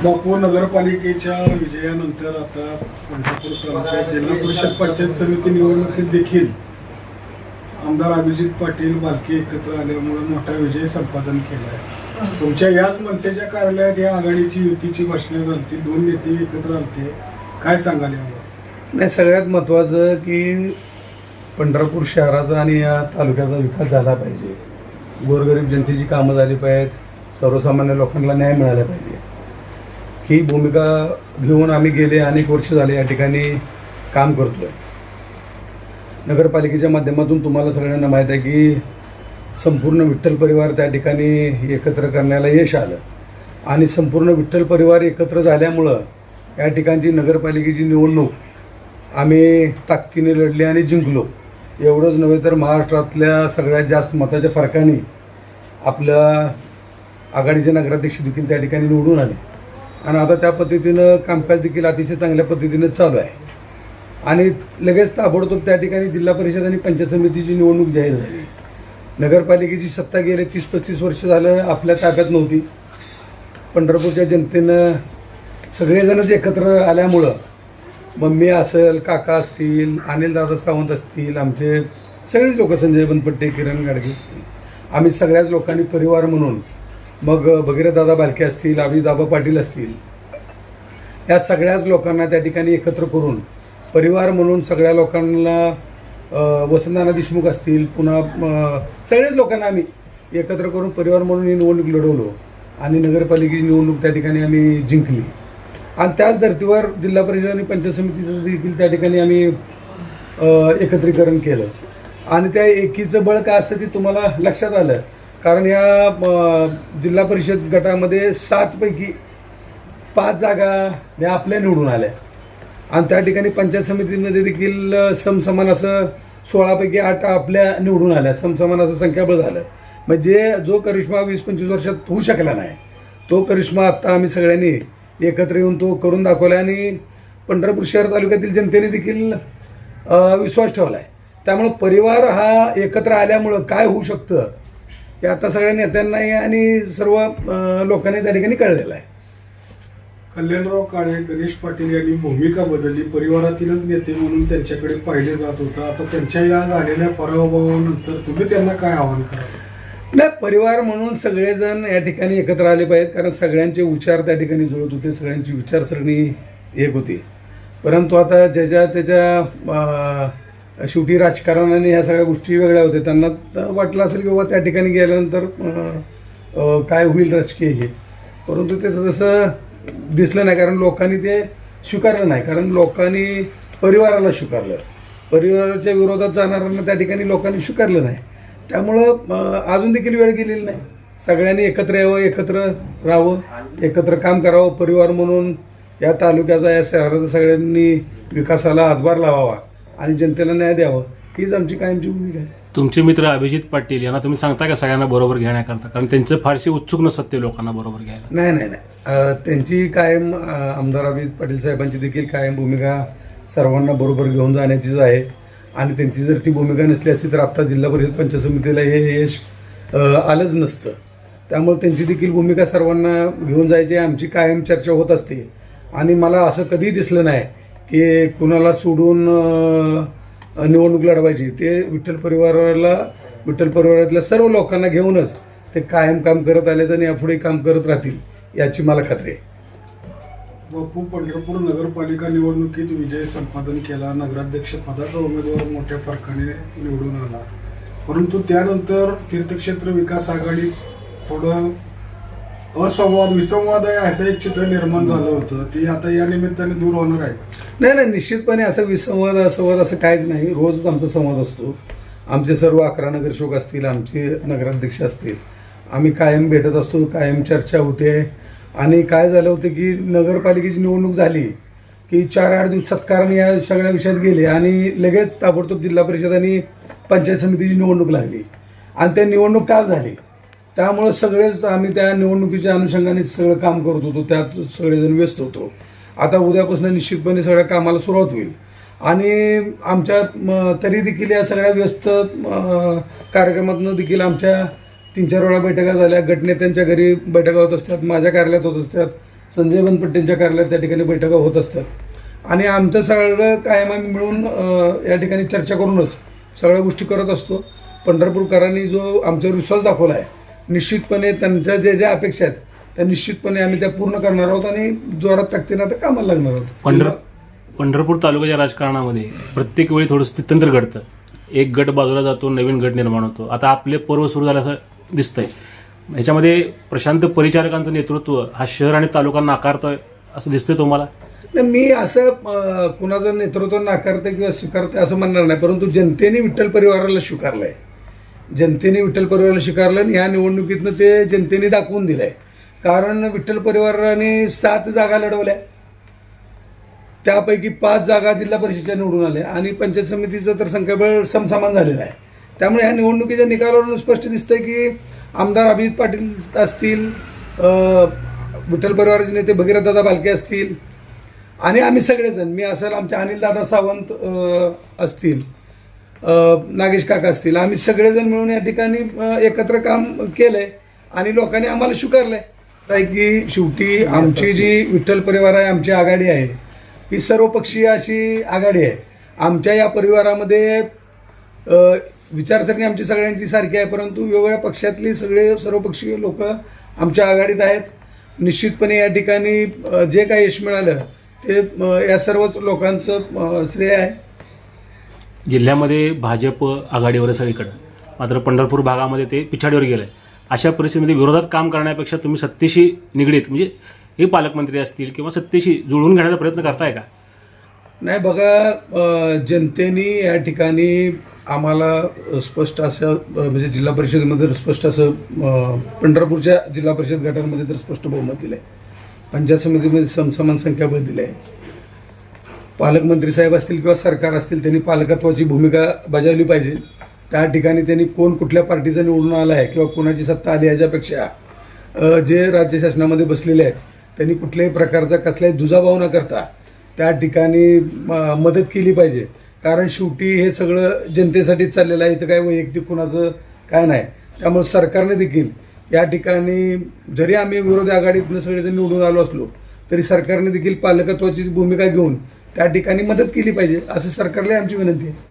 बापू नगरपालिकेच्या विजयानंतर आता पंढरपूर तालुक्यात जिल्हा परिषद पंचायत समिती निवडणुकीत देखील आमदार अभिजित पाटील बालके एकत्र आल्यामुळे मोठा विजय संपादन केला आहे। तुमच्या याच मनसेच्या कार्यालयात या आघाडीची युतीची भाषणे झाली, दोन नेते एकत्र आलते, काय सांगाल यावर? नाही, सगळ्यात महत्त्वाचं की पंढरपूर शहराचा आणि या तालुक्याचा विकास झाला पाहिजे, गोरगरीब जनतेची कामं झाली पाहिजेत, सर्वसामान्य लोकांना न्याय मिळाला पाहिजे, ही भूमिका घेऊन आम्ही गेले अनेक वर्ष झाले या ठिकाणी काम करतो आहे। नगरपालिकेच्या माध्यमातून तुम्हाला सगळ्यांना माहीत आहे की संपूर्ण विठ्ठल परिवार त्या ठिकाणी एकत्र करण्याला यश आलं आणि संपूर्ण विठ्ठल परिवार एकत्र झाल्यामुळं या ठिकाणची नगरपालिकेची निवडणूक आम्ही ताकदीने लढली आणि जिंकलो। एवढंच नव्हे तर महाराष्ट्रातल्या सगळ्यात जास्त मताच्या फरकाने आपल्या आघाडीचे नगराध्यक्ष देखील त्या ठिकाणी निवडून आले आणि आता त्या पद्धतीनं कामकाज देखील अतिशय चांगल्या पद्धतीनं चालू आहे आणि लगेच ताबडतोब त्या ठिकाणी जिल्हा परिषद आणि पंचायत समितीची निवडणूक जाहीर झाली। नगरपालिकेची सत्ता गेले 30-35 वर्ष झालं आपल्या ताब्यात नव्हती। पंढरपूरच्या जनतेनं सगळेजणच एकत्र आल्यामुळं मग मी असेल, काका असतील, अनिलदादा सावंत असतील, आमचे सगळेच लोक, संजय बनपट्टे, किरण गाडगे असतील, आम्ही सगळ्याच लोकांनी परिवार म्हणून, मग भगीरथदादा बालके असतील, अभिदाबा पाटील असतील, या सगळ्याच लोकांना त्या ठिकाणी एकत्र करून परिवार म्हणून सगळ्या लोकांना, वसंतनाना देशमुख असतील, पुन्हा सगळ्याच लोकांना आम्ही एकत्र करून परिवार म्हणून ही निवडणूक लढवलो आणि नगरपालिकेची निवडणूक त्या ठिकाणी आम्ही जिंकली आणि त्याच धर्तीवर जिल्हा परिषद आणि पंचायत समितीचं देखील त्या ठिकाणी आम्ही एकत्रीकरण केलं आणि त्या एकीचं बळ काय असतं ते तुम्हाला लक्षात आलं, कारण या जिल्हा परिषद गटामध्ये 7 पैकी 5 जागा या आपल्या निवडून आल्या आणि त्या ठिकाणी पंचायत समितीमध्ये देखील समसमान असं 16 पैकी 8 आपल्या निवडून आल्या, समसमान असं संख्याबळ झालं। म्हणजे जो करिश्मा 20-25 वर्षात होऊ शकला नाही तो करिश्मा आत्ता आम्ही सगळ्यांनी एकत्र येऊन तो करून दाखवला आणि पंढरपूर शहर तालुक्यातील जनतेने देखील विश्वास ठेवला आहे। त्यामुळं परिवार हा एकत्र आल्यामुळं काय होऊ शकतं हे आता सगळ्या नेत्यांनाही आणि सर्व लोकांनी त्या ठिकाणी कळलेलं आहे। कल्याणराव काळे, गणेश पाटील यांनी भूमिका बदलली, परिवारातीलच नेते म्हणून त्यांच्याकडे पाहिले जात होतं, आता त्यांच्या या झालेल्या पराभवानंतर तुम्ही त्यांना काय आव्हान कराल? नाही, परिवार म्हणून सगळेजण या ठिकाणी एकत्र आले पाहिजेत, कारण सगळ्यांचे विचार त्या ठिकाणी जुळत होते, सगळ्यांची विचारसरणी एक होती। परंतु आता ज्याच्या त्याच्या शेवटी राजकारणाने ह्या सगळ्या गोष्टी वेगळ्या होत्या, त्यांना वाटलं असेल की बाबा त्या ठिकाणी गेल्यानंतर काय होईल राजकीय हे, परंतु त्याचं तसं दिसलं नाही, कारण लोकांनी ते स्वीकारलं नाही, कारण लोकांनी परिवाराला स्वीकारलं, परिवाराच्या विरोधात जाणाऱ्यांना त्या ठिकाणी लोकांनी स्वीकारलं नाही। त्यामुळं अजून देखील वेळ गेलेली नाही, सगळ्यांनी एकत्र यावं, एकत्र राहावं, एकत्र काम करावं, परिवार म्हणून या तालुक्याचा, या शहराचा सगळ्यांनी विकासाला हातभार लावावा आणि जनतेला न्याय द्यावा, हीच आमची कायमची भूमिका आहे। तुमचे मित्र अभिजित पाटील यांना तुम्ही सांगता का सगळ्यांना बरोबर घेण्याकरता, कारण त्यांचं फारशी उत्सुक नसतं ते लोकांना बरोबर घ्यायला? नाही, त्यांची कायम, आमदार अभिजित पाटील साहेबांची देखील कायम भूमिका सर्वांना बरोबर घेऊन जाण्याचीच आहे आणि त्यांची जर ती भूमिका नसली असती तर आत्ता जिल्हा परिषद पंचायत समितीला हे यश आलंच नसतं। त्यामुळे त्यांची देखील भूमिका सर्वांना घेऊन जायची आमची कायम चर्चा होत असते आणि मला असं कधीही दिसलं नाही की कुणाला सोडून निवडणूक लढवायची, ते विठ्ठल परिवारातल्या सर्व लोकांना घेऊनच ते कायम काम करत आलेत आणि यापुढे काम करत राहतील याची मला खात्री आहे। बापू, पंढरपूर नगरपालिका निवडणुकीत विजय संपादन केला, नगराध्यक्ष पदाचा उमेदवार मोठ्या फरकाने निवडून आला, परंतु त्यानंतर तीर्थक्षेत्र विकास आघाडी थोडं विसंवाद आहे असं एक चित्र निर्माण झालं होतं, ती आता या निमित्ताने दूर होणार आहे? नाही, निश्चितपणे असं विसंवाद असं काहीच नाही, रोजच आमचा संवाद असतो। आमचे सर्व 11 नगरसेवक असतील, आमचे नगराध्यक्ष असतील, आम्ही कायम भेटत असतो, कायम चर्चा होते आणि काय झालं होतं की नगरपालिकेची निवडणूक झाली की 4-8 दिवस सत्कारण या सगळ्या विषयात गेले आणि लगेच ताबडतोब जिल्हा परिषद आणि पंचायत समितीची निवडणूक लागली आणि त्या निवडणूक काल झाली। त्यामुळं सगळेच आम्ही त्या निवडणुकीच्या अनुषंगाने सगळं काम करत होतो, त्यात सगळेजण व्यस्त होतो। आता उद्यापासून निश्चितपणे सगळ्या कामाला सुरुवात होईल आणि आमच्या तरी देखील या सगळ्या व्यस्त कार्यक्रमातून देखील आमच्या 3-4 वेळा बैठका झाल्या, गटनेत्यांच्या घरी बैठका होत असतात, माझ्या कार्यालयात होत असतात, संजय बनपट्टेंच्या कार्यालयात त्या ठिकाणी बैठका होत असतात आणि आमचं सगळं कायम आम्ही मिळून या ठिकाणी चर्चा करूनच सगळ्या गोष्टी करत असतो. पंढरपूरकरांनी जो आमच्यावर विश्वास दाखवला आहे, निश्चितपणे त्यांच्या ज्या अपेक्षा आहेत त्या निश्चितपणे आम्ही त्या पूर्ण करणार आहोत आणि जोरात ताकदीनं आता कामाला लागणार आहोत. पंढरपूर तालुक्याच्या राजकारणामध्ये प्रत्येक वेळी थोडंसं तितंत्र घडतं. एक गट बाजूला जातो, नवीन गट निर्माण होतो. आता आपले पर्व सुरू झाल्याचं दिसतंय. ह्याच्यामध्ये प्रशांत परिचारकांचं नेतृत्व हा शहर आणि तालुका नाकारतोय असं दिसतंय तुम्हाला? नाही, मी असं कुणाचं नेतृत्व नाकारते किंवा स्वीकारते असं म्हणणार नाही, परंतु जनतेने विठ्ठल परिवाराला स्वीकारलं आहे. जनतेने विठ्ठल परिवाराला स्वीकारलं आणि ह्या निवडणुकीतनं ते जनतेने दाखवून दिलं आहे. कारण विठ्ठल परिवाराने 7 जागा लढवल्या, त्यापैकी 5 जागा जिल्हा परिषदेच्या निवडून आल्या आणि पंचायत समितीचं तर संख्याबळ समसमान झालेलं आहे. त्यामुळे ह्या निवडणुकीच्या निकालावरून स्पष्ट दिसतंय की आमदार अभिजित पाटील असतील, विठ्ठल परिवाराचे नेते भगीरथदादा बालके असतील आणि आम्ही सगळेजण, मी असेल, आमचे अनिलदादा सावंत असतील, नागेश काका असतील, आम्ही सगळेजण मिळून या ठिकाणी एकत्र काम केलंय आणि लोकांनी आम्हाला स्वीकारलंय की शेवटी आमची जी विठ्ठल परिवार आहे, आमची आघाडी आहे, ही सर्वपक्षीय अशी आघाडी आहे. आमच्या या परिवारामध्ये विचारसरणी आमची सगळ्यांची सारखी आहे, परंतु वेगवेगळ्या पक्षातली सर्वपक्षीय लोक आमच्या आघाडीत आहेत. निश्चितपणे या ठिकाणी जे काही यश मिळालं ते या सर्वच लोकांचं श्रेय आहे. जिल्ह्यामध्ये भाजप आघाडीवर आहे सगळीकडं, मात्र पंढरपूर भागामध्ये ते पिछाडीवर गेलं आहे. अशा परिस्थितीमध्ये विरोधात काम करण्यापेक्षा तुम्ही सत्तेशी निगडीत, म्हणजे हे पालकमंत्री असतील किंवा सत्तेशी जुळवून घेण्याचा प्रयत्न करताय का? नाही, बघा, जनतेने या ठिकाणी आम्हाला स्पष्ट असं, म्हणजे जिल्हा परिषदेमध्ये स्पष्ट असं, पंढरपूरच्या जिल्हा परिषद गटांमध्ये तर स्पष्ट बहुमत दिलं आहे, पंचायत समितीमध्ये समसमान संख्याबळ दिलं आहे. पालकमंत्री साहेब असतील किंवा सरकार असतील, त्यांनी पालकत्वाची भूमिका बजावली पाहिजे. त्या ठिकाणी त्यांनी कोण कुठल्या पार्टीचा निवडून आला आहे किंवा कोणाची सत्ता आली याच्यापेक्षा जे राज्य शासनामध्ये बसलेले आहेत त्यांनी कुठल्याही प्रकारचा कसलाही दुजाभाव न करता त्या ठिकाणी मदत केली पाहिजे. कारण शेवटी हे सगळं जनतेसाठीच चाललेलं आहे, इथं काय वैयक्तिक कुणाचं काय नाही. त्यामुळे सरकारने देखील या ठिकाणी, जरी आम्ही विरोधी आघाडीतनं सगळेजण निवडून आलो असलो तरी सरकारने देखील पालकत्वाची भूमिका घेऊन त्या ठिकाणी मदत केली पाहिजे, असं सरकारला आमची विनंती आहे.